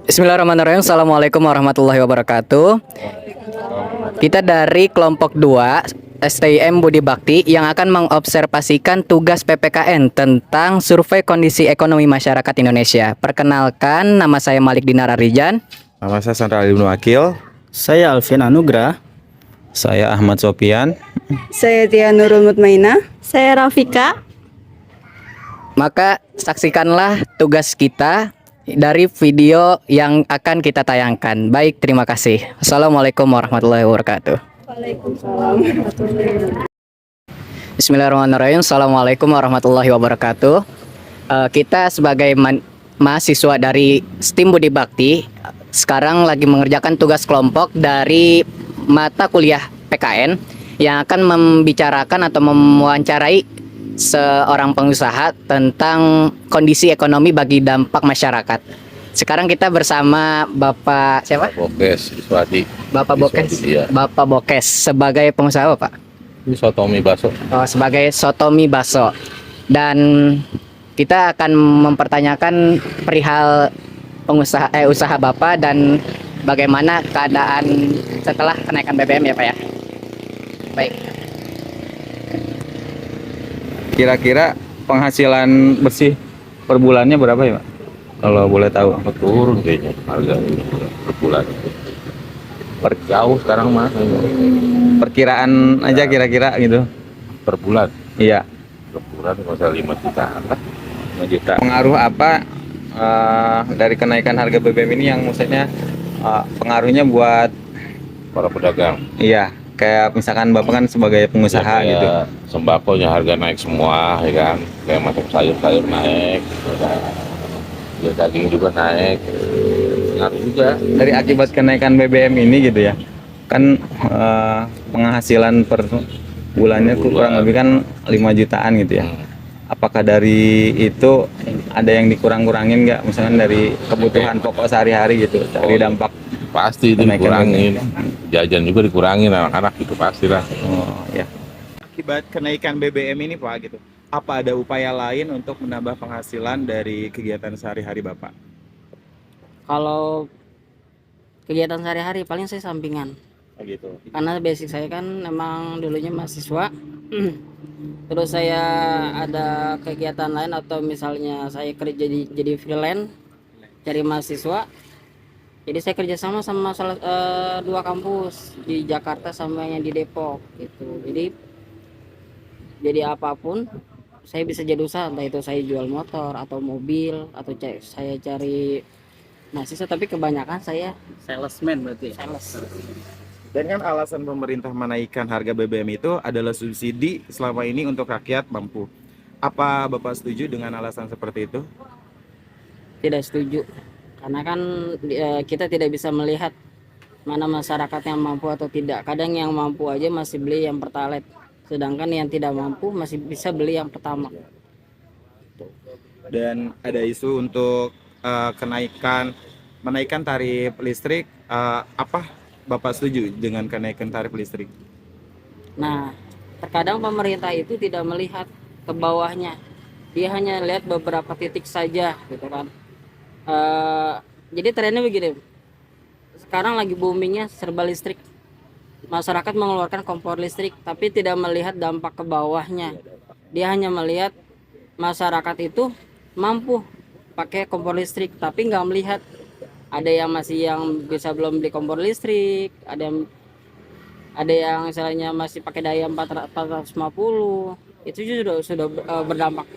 Bismillahirrahmanirrahim. Assalamualaikum warahmatullahi wabarakatuh. Kita dari kelompok 2 STIM Budi Bakti yang akan mengobservasikan tugas PPKN tentang survei kondisi ekonomi masyarakat Indonesia. Perkenalkan, nama saya Malik Dinar Arijan. Nama saya Sandra Ibnu Akil. Saya Alvin Anugrah. Saya Ahmad Sopian. Saya Tia Nurul Mutmainah. Saya Rafika. Maka saksikanlah tugas kita dari video yang akan kita tayangkan. Baik, terima kasih. Assalamualaikum warahmatullahi wabarakatuh. Waalaikumsalam. Bismillahirrahmanirrahim. Assalamualaikum warahmatullahi wabarakatuh. Kita sebagai mahasiswa dari STIM Budi Bakti sekarang lagi mengerjakan tugas kelompok dari mata kuliah PKN yang akan membicarakan atau mewawancarai seorang pengusaha tentang kondisi ekonomi bagi dampak masyarakat. Sekarang kita bersama Bapak siapa? Bokes, Iswadi. Bapak Bokes. Iya. Bapak Bokes sebagai pengusaha apa, Pak? Ini sotomi bakso. Oh, sebagai Sotomi Baso. Dan kita akan mempertanyakan perihal usaha Bapak dan bagaimana keadaan setelah kenaikan BBM ya, Pak ya. Baik. Kira-kira penghasilan bersih per bulannya berapa ya, Pak? Kalau boleh tahu. Turun kayaknya harga ini per bulan. Per jauh sekarang mah. Perkiraan aja kira-kira gitu. Per bulan. Iya, Per bulan nggak usah 5 juta. 5 juta. Pengaruh apa dari kenaikan harga BBM ini yang maksudnya pengaruhnya buat Para pedagang. iya, kayak misalkan Bapak kan sebagai pengusaha Ya, kayak gitu. Sembakonya harga naik semua, ya kan. Kayak macam sayur-sayur naik. Ya kan? Ya, daging juga naik. Ngaruh juga. Dari akibat kenaikan BBM ini gitu ya. Kan penghasilan per bulannya Per bulan. kurang lebih kan 5 jutaan gitu ya. Apakah dari itu ada yang dikurang-kurangin nggak, misalkan dari kebutuhan pokok sehari-hari gitu, dari dampak? Pasti itu Kenaikan dikurangin. Jajan juga dikurangin anak-anak gitu pastilah. Oh ya. Akibat kenaikan BBM ini Pak gitu, apa ada upaya lain untuk menambah penghasilan dari kegiatan sehari-hari Bapak? Kalau kegiatan sehari-hari paling saya sampingan. Oh gitu. Karena basic saya kan memang dulunya mahasiswa. Terus saya ada kegiatan lain atau misalnya saya kerja jadi freelance cari mahasiswa. Jadi saya kerjasama sama dua kampus di Jakarta sama yang di Depok gitu. Jadi apapun saya bisa jadi usaha, entah itu saya jual motor atau mobil atau saya cari mahasiswa, tapi kebanyakan saya Salesman berarti. sales. Dan kan alasan pemerintah menaikkan harga BBM itu adalah subsidi selama ini untuk rakyat mampu. Apa Bapak setuju dengan alasan seperti itu? Tidak setuju, karena kan kita tidak bisa melihat mana masyarakat yang mampu atau tidak. Kadang yang mampu aja masih beli yang pertalite, sedangkan yang tidak mampu masih bisa beli yang pertama. Dan ada isu untuk menaikkan tarif listrik. Apa Bapak setuju dengan kenaikan tarif listrik? Nah, terkadang pemerintah itu tidak melihat ke bawahnya, dia hanya lihat beberapa titik saja gitu kan. Jadi trennya begini, sekarang lagi boomingnya serba listrik, masyarakat mengeluarkan kompor listrik tapi tidak melihat dampak ke bawahnya. Dia hanya melihat masyarakat itu mampu pakai kompor listrik tapi nggak melihat ada yang bisa belum beli kompor listrik, ada yang misalnya masih pakai daya 450. Itu sudah berdampak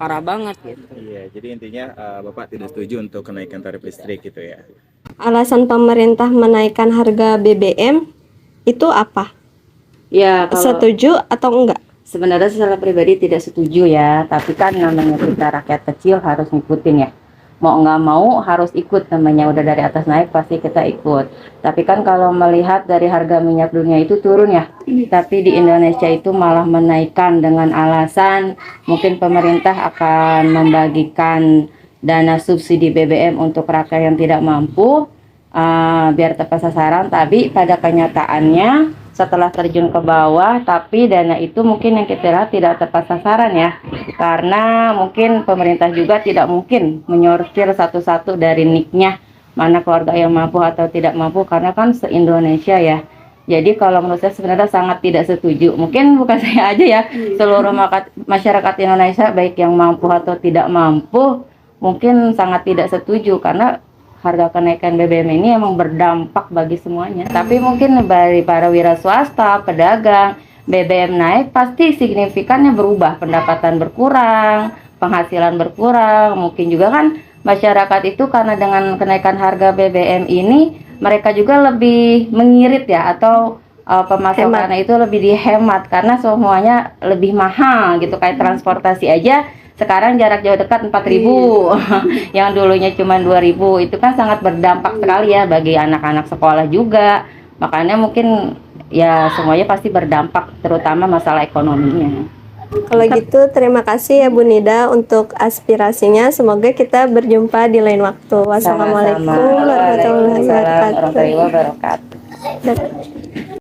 parah banget gitu. Iya, jadi intinya Bapak tidak setuju untuk kenaikan tarif listrik gitu ya. Alasan pemerintah menaikkan harga BBM itu apa? Ya, kalau Setuju atau enggak? sebenarnya secara pribadi tidak setuju ya, tapi kan namanya kita rakyat kecil harus ngikutin ya. Mau nggak mau harus ikut, namanya udah dari atas naik pasti kita ikut. Tapi kan kalau melihat dari harga minyak dunia itu turun ya, tapi di Indonesia itu malah menaikkan dengan alasan mungkin pemerintah akan membagikan dana subsidi BBM untuk rakyat yang tidak mampu, biar tepat sasaran. Tapi pada kenyataannya setelah terjun ke bawah, tapi dana itu mungkin yang kita lihat tidak tepat sasaran ya, karena mungkin pemerintah juga tidak mungkin menyortir satu-satu dari niknya mana keluarga yang mampu atau tidak mampu, karena kan se-Indonesia ya. Jadi kalau menurut saya sebenarnya sangat tidak setuju. Mungkin bukan saya aja ya, seluruh masyarakat Indonesia baik yang mampu atau tidak mampu mungkin sangat tidak setuju, karena harga kenaikan BBM ini emang berdampak bagi semuanya. Tapi mungkin dari para wira swasta, pedagang, BBM naik pasti signifikannya berubah, pendapatan berkurang, penghasilan berkurang. Mungkin juga kan masyarakat itu karena dengan kenaikan harga BBM ini mereka juga lebih mengirit ya, atau pemasakannya itu lebih dihemat karena semuanya lebih mahal gitu. Kayak transportasi aja sekarang jarak jauh dekat 4.000 yang dulunya cuma 2.000, itu kan sangat berdampak sekali ya bagi anak-anak sekolah juga. Makanya mungkin ya semuanya pasti berdampak, terutama masalah ekonominya. Kalau gitu terima kasih ya Bu Nida untuk aspirasinya. Semoga kita berjumpa di lain waktu. Wassalamualaikum warahmatullahi wabarakatuh. Warahmatullahi wabarakatuh.